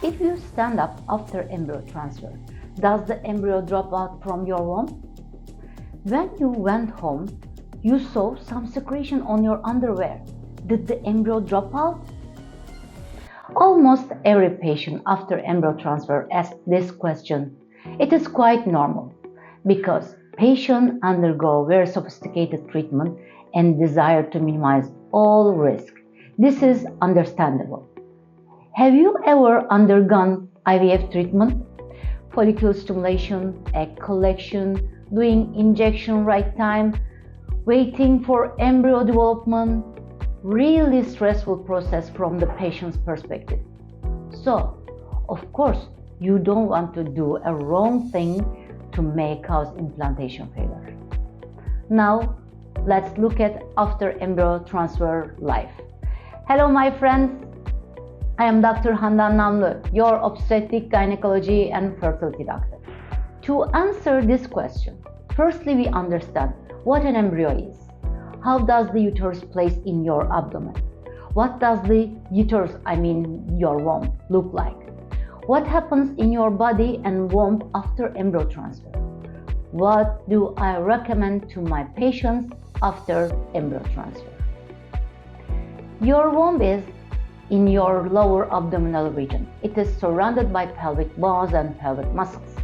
If you stand up after embryo transfer, does the embryo drop out from your womb? When you went home, you saw some secretion on your underwear. Did the embryo drop out? Almost every patient after embryo transfer asks this question. It is quite normal because patients undergo very sophisticated treatment and desire to minimize all risk. This is understandable. Have you ever undergone IVF treatment? Follicular stimulation, egg collection, doing injection right time, waiting for embryo development, really stressful process from the patient's perspective. So, of course, you don't want to do a wrong thing to may cause implantation failure. Now, let's look at after embryo transfer life. Hello, my friends. I am Dr. Handan Namli, your obstetric gynecology and fertility doctor. To answer this question, firstly, we understand what an embryo is. How does the uterus place in your abdomen? What does the uterus, your womb, look like? What happens in your body and womb after embryo transfer? What do I recommend to my patients after embryo transfer? Your womb is in your lower abdominal region. It is surrounded by pelvic bones and pelvic muscles.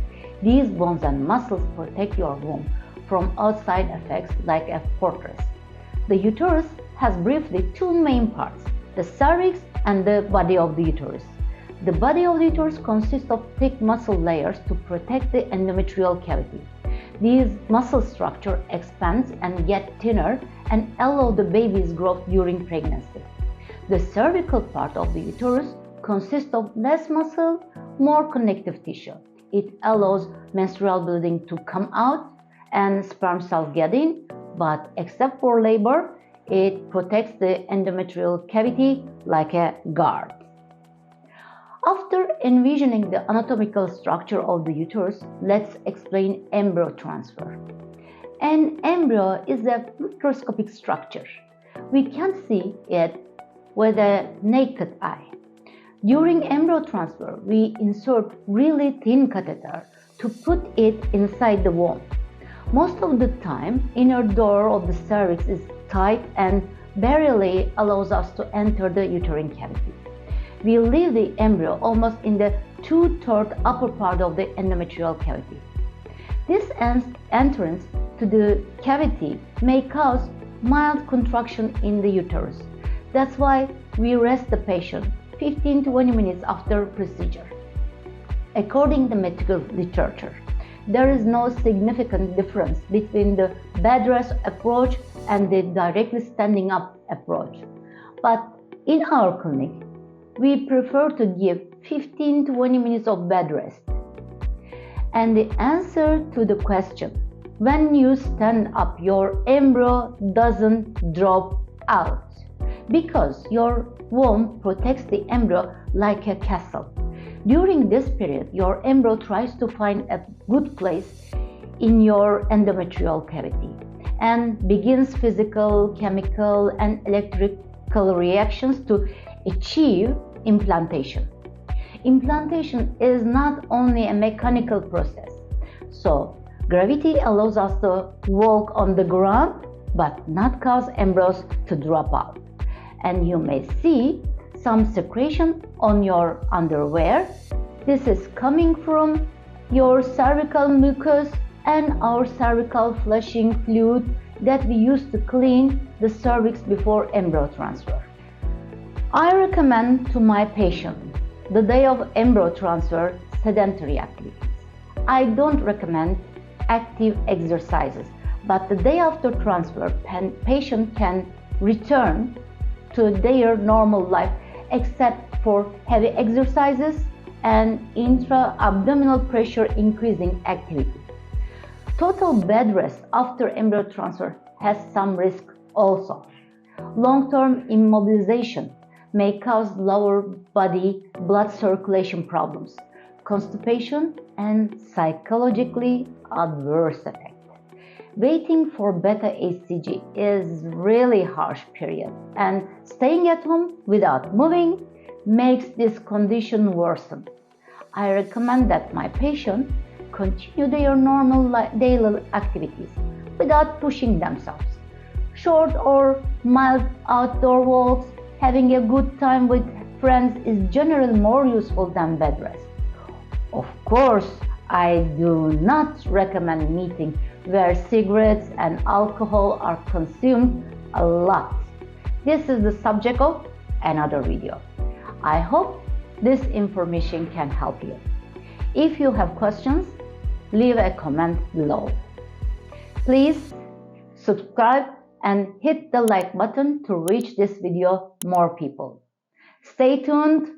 These bones and muscles protect your womb from outside effects like a fortress. The uterus has briefly two main parts, the cervix and the body of the uterus. The body of the uterus consists of thick muscle layers to protect the endometrial cavity. These muscle structure expands and get thinner and allow the baby's growth during pregnancy. The cervical part of the uterus consists of less muscle, more connective tissue. It allows menstrual bleeding to come out and sperm cells get in, but except for labor, it protects the endometrial cavity like a guard. After envisioning the anatomical structure of the uterus, let's explain embryo transfer. An embryo is a microscopic structure. We can't see it with a naked eye. During embryo transfer, we insert really thin catheter to put it inside the womb. Most of the time, inner door of the cervix is tight and barely allows us to enter the uterine cavity. We leave the embryo almost in the 2/3 upper part of the endometrial cavity. This entrance to the cavity may cause mild contraction in the uterus. That's why we rest the patient 15 to 20 minutes after procedure. According to medical literature, there is no significant difference between the bed rest approach and the directly standing up approach. But in our clinic, we prefer to give 15 to 20 minutes of bed rest. And the answer to the question, when you stand up, your embryo doesn't drop out because your womb protects the embryo like a castle. During this period, your embryo tries to find a good place in your endometrial cavity and begins physical, chemical, and electrical reactions to achieve implantation. Implantation is not only a mechanical process. So, gravity allows us to walk on the ground but not cause embryos to drop out. And you may see some secretion on your underwear. This is coming from your cervical mucus and our cervical flushing fluid that we use to clean the cervix before embryo transfer. I recommend to my patient the day of embryo transfer sedentary activities. I don't recommend active exercises, but the day after transfer, patient can return to their normal life except for heavy exercises and intra-abdominal pressure increasing activity. Total bed rest after embryo transfer has some risk also. Long-term immobilization may cause lower body blood circulation problems, constipation, and psychologically adverse effects. Waiting for beta HCG is really harsh period, and staying at home without moving makes this condition worsen. I recommend that my patients continue their normal daily activities without pushing themselves. Short or mild outdoor walks, having a good time with friends is generally more useful than bed rest. Of course, I do not recommend meeting where cigarettes and alcohol are consumed a lot. This is the subject of another video. I hope this information can help you. If you have questions, leave a comment below. Please subscribe and hit the like button to reach this video more people. Stay tuned